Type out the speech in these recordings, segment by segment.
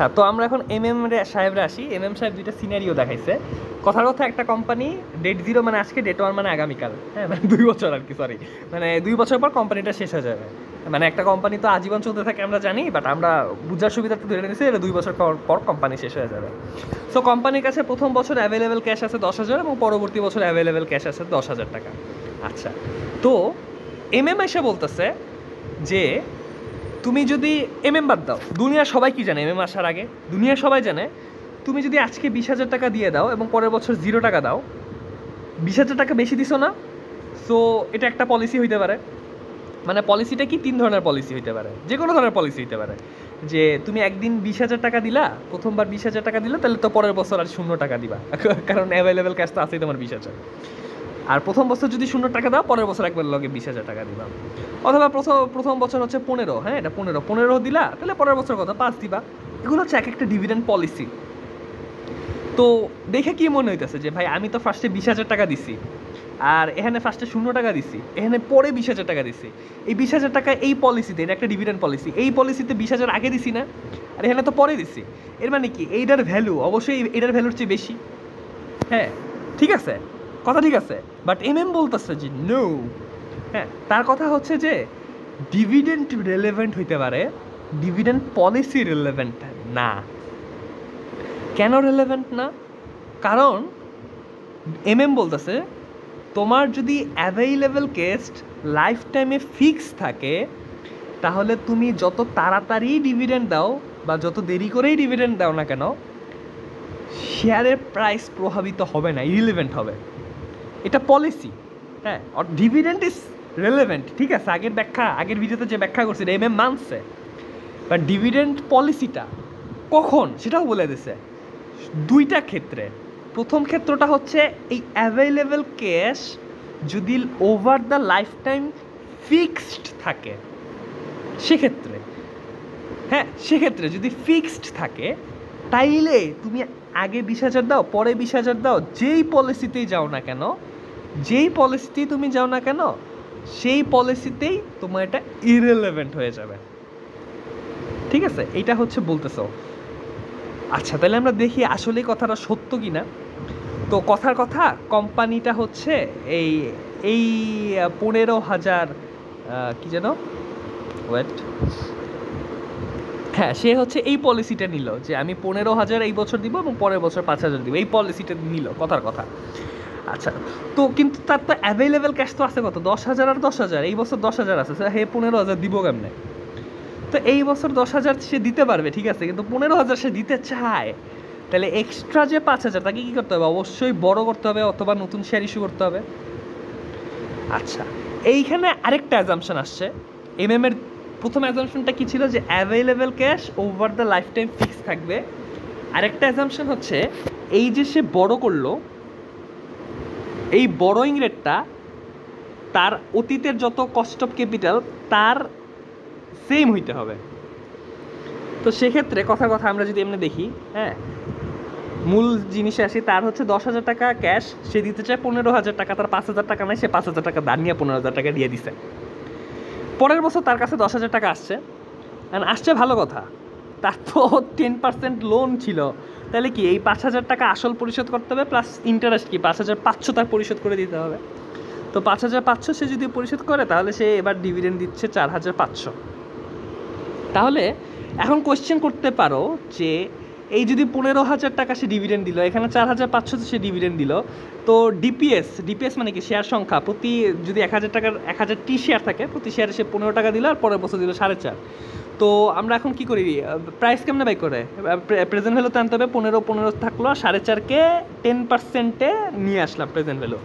আচ্ছা, তো আমরা এখন সাহেবরা আসি। সাহেব দুইটা সিনারিও দেখাইছে। কথার কথা, একটা কোম্পানি ডেট 0 মানে আজকে, ডেট 1 মানে আগামীকাল, হ্যাঁ, মানে 2 বছর আর কি, সরি, মানে 2 বছর পর কোম্পানিটা শেষ হয়ে যাবে। মানে একটা কোম্পানি তো আজীবন চলতে থাকে আমরা জানি, বাট আমরা বুঝার সুবিধাটা ধরে নিয়েছি এটা 2 বছর পর কোম্পানি শেষ হয়ে যাবে। সো কোম্পানির কাছে প্রথম বছর অ্যাভেলেবেল ক্যাশ আছে 10,000 এবং পরবর্তী বছর অ্যাভেলেবেল ক্যাশ আছে 10,000 টাকা। আচ্ছা, তো এসে বলতেছে যে তুমি যদি বাদ দাও, দুনিয়ার সবাই কি জানে, আসার আগে দুনিয়ার সবাই জানে তুমি যদি আজকে 20,000 টাকা দিয়ে দাও এবং পরের বছর 0 টাকা দাও, 20,000 টাকা বেশি দিছো না? সো এটা একটা পলিসি হইতে পারে। মানে পলিসিটা কি, 3 ধরনের পলিসি হইতে পারে, যে কোনো ধরনের পলিসি হইতে পারে। যে তুমি একদিন 20,000 টাকা দিলা, প্রথমবার 20,000 টাকা দিলা, তাহলে তো পরের বছর আর 0 টাকা দিবা, কারণ অ্যাভেলেবেল ক্যাশ তো আছেই তোমার 20,000। আর প্রথম বছর যদি 0 টাকা দাও, পরের বছর একবার লগে 20,000 টাকা দিবা। অথবা প্রথম বছর হচ্ছে 15, হ্যাঁ, এটা 15 দিলা, তাহলে পরের বছর কত, 5 দিবা। এগুলো হচ্ছে এক একটা ডিভিডেন্ড পলিসি। তো দেখে কি মনে হইতেছে যে ভাই আমি তো ফার্স্টে 20,000 টাকা দিছি, আর এখানে ফার্স্টে 0 টাকা দিছি, এখানে পরে 20,000 টাকা দিছি। এই 20,000 টাকা এই পলিসিতে, এটা একটা ডিভিডেন্ড পলিসি, এই পলিসিতে 20,000 আগে দিছি না, আর এখানে তো পরে দিছি। এর মানে কি, এইটার ভ্যালু অবশ্যই এটার ভ্যালুর চেয়ে বেশি। হ্যাঁ, ঠিক আছে, কথা ঠিক আছে, বাট বলতেছে যে নো। হ্যাঁ, তার কথা হচ্ছে যে ডিভিডেন্ড রেলেভেন্ট হইতে পারে, ডিভিডেন্ড পলিসি রেলেভেন্ট না। কেন রেলেভেন্ট না? কারণ বলতেছে তোমার যদি অ্যাভেইলেবল কেস্ট লাইফ টাইমে ফিক্স থাকে, তাহলে তুমি যত তাড়াতাড়ি ডিভিডেন্ড দাও বা যত দেরি করেই ডিভিডেন্ড দাও না কেন, শেয়ারের প্রাইস প্রভাবিত হবে না, ইরিলেভেন্ট হবে। এটা পলিসি। হ্যাঁ, ডিভিডেন্ড ইজ রেলেভেন্ট, ঠিক আছে, আগের ভিডিওতে যে ব্যাখ্যা করছি মানছে, বাট ডিভিডেন্ড পলিসিটা কখন সেটাও বলে দিছে দুইটা ক্ষেত্রে। প্রথম ক্ষেত্রটা হচ্ছে এই অ্যাভেলেবেল ক্যাশ যদি over the life time fixed থাকে, সেক্ষেত্রে, হ্যাঁ, সেক্ষেত্রে যদি ফিক্সড থাকে, তাইলে তুমি আগে 20,000 দাও, পরে 20,000 দাও, যেই পলিসিতেই যাও না কেন, সেই পলিসিতেই তোমার এটা ইরেলেভেন্ট হয়ে যাবে। ঠিক আছে, এইটা হচ্ছে বলতেছো। আচ্ছা, তাহলে আমরা দেখি আসলে কথাটা সত্য কি না। তো কথার কথা, কোম্পানিটা হচ্ছে এই 15,000 কি যেন, ওয়েট, হ্যাঁ, সে হচ্ছে এই পলিসিটা নিল যে আমি 15,000 এই বছর দিব এবং পরের বছর 5,000 দিব, এই পলিসিটা নিল কথার কথা। আচ্ছা, তো কিন্তু তার তো অ্যাভেলেবেল ক্যাশ তো আছে কত, 10,000 আর 10,000, এই বছর 10,000 আছে, হে 15,000 দিব কেমনে? তো এই বছর 10,000 সে দিতে পারবে, ঠিক আছে, কিন্তু 15,000 সে দিতে চায়, তাহলে এক্সট্রা যে 5,000 তাকে কী করতে হবে, অবশ্যই বড় করতে হবে অথবা নতুন শেয়ার ইস্যু করতে হবে। আচ্ছা, এইখানে আরেকটা অ্যাজাম্পশন আসছে। এর প্রথম অ্যাজাম্পশনটা কী ছিল, যে available cash over the life time fix থাকবে। আরেকটা অ্যাজাম্পশন হচ্ছে এই যে সে বড় করলো, এই বড়োইং রেটটা তার অতীতের যত কস্ট অফ ক্যাপিটাল তার সেম হইতে হবে। তো সেক্ষেত্রে কথা আমরা যদি এমনি দেখি, হ্যাঁ, মূল জিনিসে আসি, তার হচ্ছে 10,000 টাকা ক্যাশ, সে দিতে চায় 15,000 টাকা, তার 5,000 টাকা নাই, সে 5,000 টাকা দান নিয়ে 15,000 টাকা দিয়ে দিছে। পরের বছর তার কাছে 10,000 টাকা আসছে, আসছে ভালো কথা, তার তো 10% লোন ছিল, তাহলে কি এই 5,000 টাকা আসল পরিশোধ করতে হবে, প্লাস ইন্টারেস্ট কি 5,500 তার পরিশোধ করে দিতে হবে। তো 5,500 সে যদি পরিশোধ করে, তাহলে সে এবার ডিভিডেন্ড দিচ্ছে 4,500। তাহলে এখন কোয়েশ্চেন করতে পারো যে এই যদি 15,000 টাকা সে ডিভিডেন্ড দিল, এখানে 4,500 সে ডিভিডেন্ড দিল, তো ডিপিএস মানে কি, শেয়ার সংখ্যা, প্রতি যদি 1,000 টাকার 1,000টি শেয়ার থাকে, প্রতি শেয়ারে সে 15 টাকা দিল, আর পরের বছর দিল 4.5। তো আমরা এখন কি করি, প্রাইস কেমনে বাই করে, প্রেজেন্ট ভ্যালুতে আনতে হবে, 15 থাকলো, 4.5কে 10%-এ নিয়ে আসলাম প্রেজেন্ট ভ্যালু।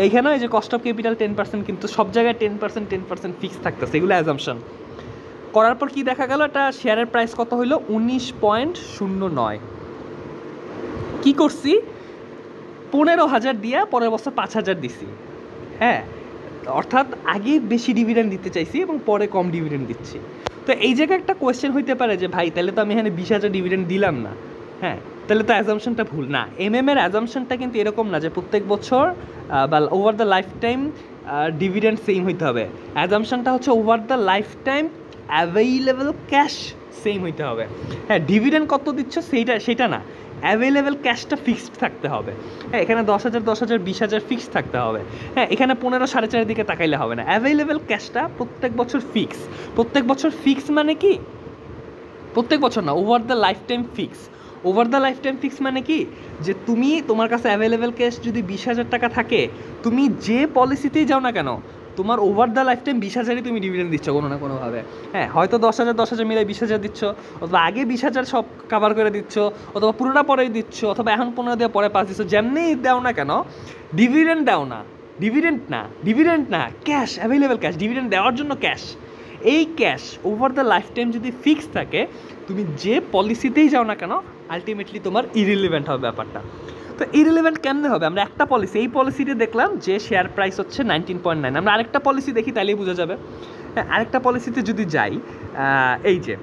এইখানে এই যে কস্ট অফ ক্যাপিটাল 10%, কিন্তু সব জায়গায় 10% ফিক্স থাকতেছে, এগুলো অ্যাজাম্পশন। করার পর কি দেখা গেল, একটা শেয়ারের প্রাইস কত হইলো, 19.09। কি করছি, 15,000 দিয়া পরের বছর 5,000 দিছি, হ্যাঁ, অর্থাৎ আগে বেশি ডিভিডেন্ড দিতে চাইছি এবং পরে কম ডিভিডেন্ড দিচ্ছি। তো এই জায়গায় একটা কোয়েশ্চেন হইতে পারে যে ভাই, তাহলে তো আমি এখানে 20,000 ডিভিডেন্ড দিলাম না, হ্যাঁ, তাহলে তো অ্যাজাম্পশনটা ভুল না। এর অ্যাজাম্পশনটা কিন্তু এরকম না যে প্রত্যেক বছর বা over the life time dividend same হইতে হবে। অ্যাজাম্পশনটা হচ্ছে over the life time available cash same হইতে হবে। হ্যাঁ, ডিভিডেন্ড কত দিচ্ছ সেটা না, অ্যাভেলেবেল ক্যাশটা ফিক্সড থাকতে হবে। হ্যাঁ, এখানে 10,000 10,000 20,000 ফিক্সড থাকতে হবে। হ্যাঁ, এখানে 15 4.5 দিকে তাকাইলে হবে না, অ্যাভেলেবেল ক্যাশটা প্রত্যেক বছর ফিক্স। প্রত্যেক বছর ফিক্স মানে কি, প্রত্যেক বছর না, over the life time fix. Over the life time fix মানে কি, যে তুমি তোমার কাছে অ্যাভেলেবেল ক্যাশ যদি 20,000 টাকা থাকে, তুমি যে পলিসিতেই যাও না কেন, তোমার ওভার দ্য লাইফ টাইম 20,000ই তুমি ডিভিডেন্ড দিচ্ছ কোনো না কোনোভাবে। হ্যাঁ, হয়তো 10,000 মিলে 20,000 দিচ্ছ, অথবা আগে 20,000 সব কাভার করে দিচ্ছ, অথবা পুরোটা পরেই দিচ্ছ, অথবা এখন 15 দিয়ে পরে 5 দিচ্ছ, যেমনিই দাও না কেন, ডিভিডেন্ড দাও না, ডিভিডেন্ড না, ক্যাশ, অ্যাভেলেবেল ক্যাশ, ডিভিডেন্ড দেওয়ার জন্য ক্যাশ। এই cash over the life time যদি ফিক্স থাকে, তুমি যে পলিসিতেই যাও না কেন, আলটিমেটলি তোমার ইরিলিভেন্ট হবে ব্যাপারটা। তো ইরিলিভেন্ট কেমনে হবে? আমরা একটা পলিসি, এই পলিসিতে দেখলাম যে শেয়ার প্রাইস হচ্ছে 19.9, আমরা আরেকটা পলিসি দেখি তাহলেই বোঝা যাবে। হ্যাঁ, আরেকটা পলিসিতে যদি যাই, এই যে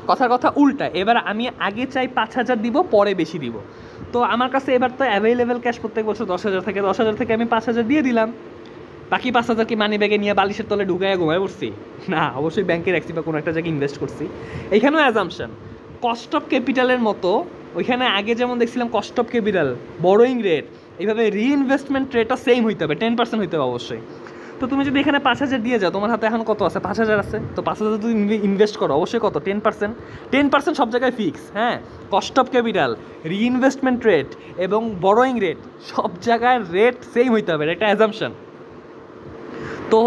কথার কথা উল্টা, এবার আমি আগে চাই 5,000 দিব, পরে বেশি দিব। তো আমার কাছে এবার তো অ্যাভেলেবেল ক্যাশ প্রত্যেক বছর 10,000 থেকে, 10,000 থেকে আমি 5,000 দিয়ে দিলাম, বাকি 5,000 কি মানি ব্যাগে নিয়ে বালিশের তলে ঢুকায় ঘুমায় পড়ছি? না, অবশ্যই ব্যাংকে রাখছি বা কোনো একটা জায়গায় ইনভেস্ট করছি। এইখানেও অ্যাজাম্পশন, কস্ট অফ ক্যাপিটালের মতো ওইখানে আগে যেমন দেখছিলাম cost of capital, borrowing rate, এইভাবে রিইনভেস্টমেন্ট রেটটা সেম হইতে হবে, 10% হইতে হবে অবশ্যই। তো তুমি যদি এখানে 5,000 দিয়ে যাও, তোমার হাতে এখন কত আছে? 5,000 আছে। তো 5,000 যদি ইনভেস্ট করো, অবশ্যই কত? 10% সব জায়গায় ফিক্স। হ্যাঁ, cost of capital, reinvestment rate এবং বড়োয়িং রেট, সব জায়গায় রেট সেম হইতে হবে, এটা অ্যাজাম্পশন। তো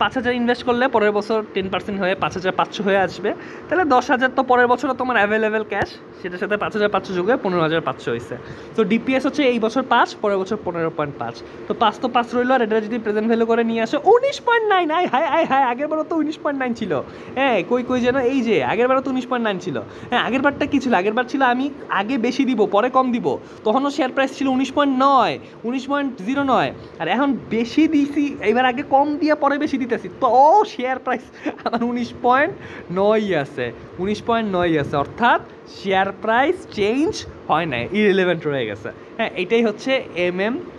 5,000 ইনভেস্ট করলে পরের বছর 10% হয়ে 5,500 হয়ে আসবে, তাহলে 10,000 তো পরের বছরও তোমার অ্যাভেলেবেল ক্যাশ, সেটার সাথে 5,500 যোগ হয়ে 15,500 হয়েছে। তো ডিপিএস হচ্ছে এই বছর 5, পরের বছর 15.5। তো 5 তো 5 রইল, আর এটা যদি প্রেজেন্ট ভ্যালু করে নিয়ে আসে 19.9, হাই, আগের বারও তো 19.9 ছিল। হ্যাঁ, কই যেন, এই যে আগের বারও তো 19.9 ছিল। হ্যাঁ, আগের বারটা কী ছিল? আগের বার ছিল আমি আগে বেশি দিব, পরে কম দিব, তখনও শেয়ার প্রাইস ছিল 19.9, 19.09, আর এখন বেশি দিছি, এবার আগে কম দিয়ে পরে বেশি দিতেছি, তো শেয়ার প্রাইস আমার 19.9 আছে, 19.9 আছে, অর্থাৎ শেয়ার প্রাইস চেঞ্জ হয় না, ইরিলেভেন্ট রয়ে গেছে। হ্যাঁ, এটাই হচ্ছে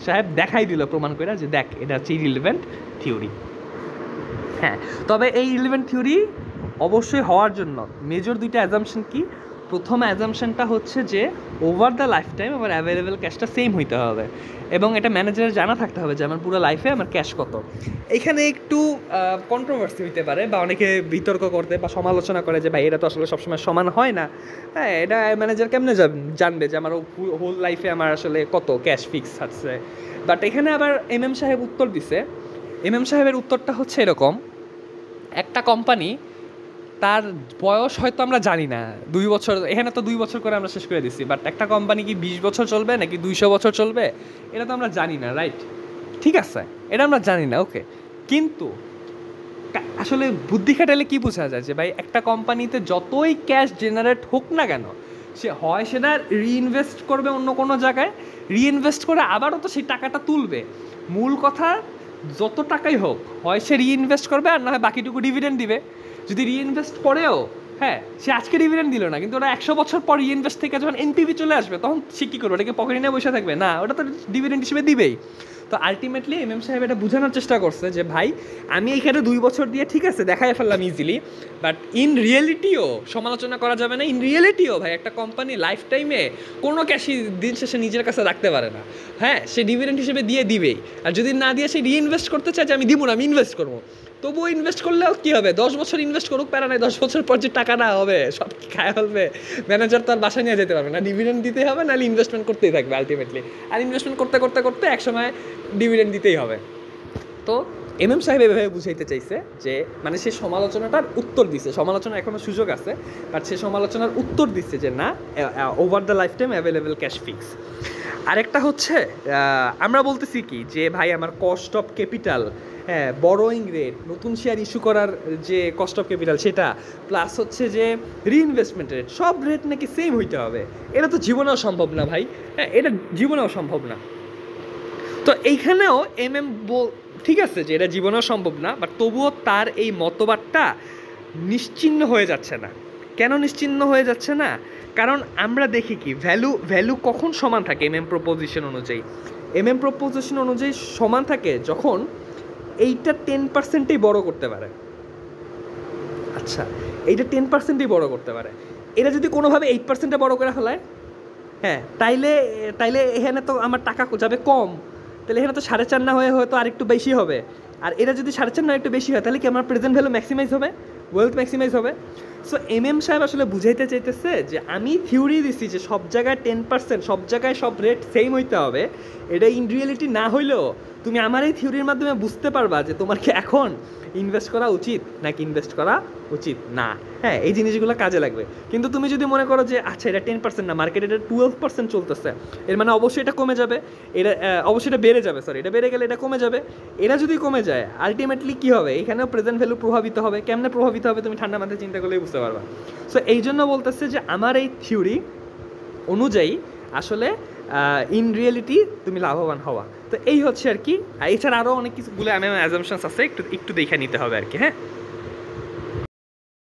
সাহেব দেখাই দিল প্রমাণ করে, যে দেখ এটা হচ্ছে ইরিলেভেন্ট থিওরি। হ্যাঁ, তবে এই ইরিলেভেন্ট থিওরি অবশ্যই হওয়ার জন্য মেজর দুইটা অ্যাজাম্পশন কি? প্রথম অ্যাজাম্পশনটা হচ্ছে যে ওভার দ্য লাইফ টাইম আমার অ্যাভেলেবেল ক্যাশটা সেম হইতে হবে, এবং এটা ম্যানেজারের জানা থাকতে হবে যে আমার পুরো লাইফে আমার ক্যাশ কত। এইখানে একটু কন্ট্রোভার্সি হইতে পারে, বা অনেকে বিতর্ক করতে বা সমালোচনা করে যে ভাই এটা তো আসলে সবসময় সমান হয় না। হ্যাঁ, এটা ম্যানেজার কেমনে জানবে যে আমার হোল লাইফে আমার আসলে কত ক্যাশ ফিক্স আছে? বাট এখানে আবার সাহেব উত্তর দিছে। সাহেবের উত্তরটা হচ্ছে এরকম, একটা কোম্পানি, তার বয়স হয়তো আমরা জানি না, 2 বছর, এখানে তো 2 বছর করে আমরা শেষ করে দিচ্ছি, বাট একটা কোম্পানি কি 20 বছর চলবে নাকি 200 বছর চলবে, এটা তো আমরা জানি না, রাইট? ঠিক আছে, এটা আমরা জানি না, ওকে। কিন্তু আসলে বুদ্ধি খাটালে কি বোঝা যায় যে ভাই একটা কোম্পানিতে যতই ক্যাশ জেনারেট হোক না কেন, সে হয় সেটা রিইনভেস্ট করবে অন্য কোনো জায়গায়, রিইনভেস্ট করে আবারও তো সেই টাকাটা তুলবে। মূল কথা, যত টাকাই হোক, হয় সে রিইনভেস্ট করবে, আর না হয় বাকিটুকু ডিভিডেন্ড দিবে। যদি রিইনভেস্ট করেও, হ্যাঁ, সে আজকে ডিভিডেন্ড দিল না, কিন্তু ওরা 100 বছর পর রিইনভেস্ট থেকে যখন এনপিভি চলে আসবে, তখন সে কী করবে? ওটাকে পকেটে নিয়ে বসে থাকবে? না, ওটা তো ডিভিডেন্ড হিসেবে দিবেই। তো আলটিমেটলি সাহেব এটা বোঝানোর চেষ্টা করছে যে ভাই আমি এখানে 2 বছর দিয়ে ঠিক আছে দেখাই ফেললাম ইজিলি, বাট ইন রিয়েলিটিও সমালোচনা করা যাবে না। ইন রিয়েলিটিও ভাই একটা কোম্পানি লাইফ টাইমে কোনো ক্যাশই দিন শেষে নিজের কাছে রাখতে পারে না। হ্যাঁ, সে ডিভিডেন্ড হিসেবে দিবেই, আর যদি না দিয়ে সে রিইনভেস্ট করতে চায় যে আমি দিব না, আমি ইনভেস্ট করবো, তবুও ইনভেস্ট করলেও কী হবে? 10 বছর ইনভেস্ট করুক, প্যারা নাই, 10 বছর পর যে টাকা না হবে সব খায় ফেলবে, ম্যানেজার তো আর বাসায় নিয়ে যেতে পারবে না, ডিভিডেন্ড দিতে হবে, নাহলে ইনভেস্টমেন্ট করতেই থাকবে আলটিমেটলি, আর ইনভেস্টমেন্ট করতে করতে করতে একসময় ডিভিডেন্ড দিতেই হবে। তো সাহেব এভাবে বুঝাইতে চাইছে যে মানে সে সমালোচনাটার উত্তর দিচ্ছে, সমালোচনা এখনও সুযোগ আছে, বাট সে সমালোচনার উত্তর দিচ্ছে যে না, over the life time available cash fix. আরেকটা হচ্ছে আমরা বলতেছি কি যে ভাই আমার কস্ট অফ ক্যাপিটাল, হ্যাঁ, বড়োয়িং রেট, নতুন শেয়ার ইস্যু করার যে কস্ট অফ ক্যাপিটাল সেটা, প্লাস হচ্ছে যে রিইনভেস্টমেন্ট রেট, সব রেট নাকি সেম হইতে হবে। এটা তো জীবনেও সম্ভব না ভাই, হ্যাঁ, এটা জীবনেও সম্ভব না। তো এইখানেও ঠিক আছে যে এটা জীবনেও সম্ভব না, বাট তবুও তার এই মতবাদটা নিশ্চিহ্ন হয়ে যাচ্ছে না। কেন নিশ্চিহ্ন হয়ে যাচ্ছে না? কারণ আমরা দেখি কি ভ্যালু কখন সমান থাকে প্রপোজিশন অনুযায়ী? প্রপোজিশন অনুযায়ী সমান থাকে যখন এইটা 10%ই বড় করতে পারে। আচ্ছা এইটা 10%ই বড় করতে পারে, এটা যদি কোনোভাবে 8%-এ বড় করে ফেলায়, হ্যাঁ তাইলে তাইলে এখানে তো আমার টাকা যাবে কম, তাহলে এখানে তো 4.5 না হয়ে হয়তো আর একটু বেশি হবে। আর এটা যদি 4.5 না একটু বেশি হয় তাহলে কি আমার প্রেজেন্ট ভ্যালু ম্যাক্সিমাইজ হবে, ওয়েলথ ম্যাক্সিমাইজ হবে। সো সাহেব আসলে বুঝাইতে চাইতেছে যে আমি থিওরি দিছি যে সব জায়গায় 10%, সব জায়গায় সব রেট সেম হইতে হবে, এটা ইন রিয়েলিটি না হইলেও তুমি আমার এই থিওরির মাধ্যমে বুঝতে পারবা যে তোমার কি এখন ইনভেস্ট করা উচিত নাকি ইনভেস্ট করা উচিত না। হ্যাঁ এই জিনিসগুলো কাজে লাগবে। কিন্তু তুমি যদি মনে করো যে আচ্ছা এটা 10% না, মার্কেটে এটা 12% চলতেছে, এর মানে অবশ্যই এটা কমে যাবে, এটা অবশ্যই এটা বেড়ে যাবে, সরি এটা বেড়ে গেলে এটা কমে যাবে, এটা যদি কমে যায় আলটিমেটলি কী হবে, এখানেও প্রেজেন্ট ভ্যালু প্রভাবিত হবে। কেমনে প্রভাবিত হবে তুমি ঠান্ডা মাথায় চিন্তা করলেই বুঝতে পারবা। সো এই জন্য বলতেছে যে আমার এই থিওরি অনুযায়ী আসলে ইন রিয়েলিটি তুমি লাভবান হওয়া। তো এই হচ্ছে আর কি, এছাড়া আরও অনেক কিছুগুলো আমি অ্যাজাম্পশনস আছে, একটু একটু দেখে নিতে হবে আর কি। হ্যাঁ।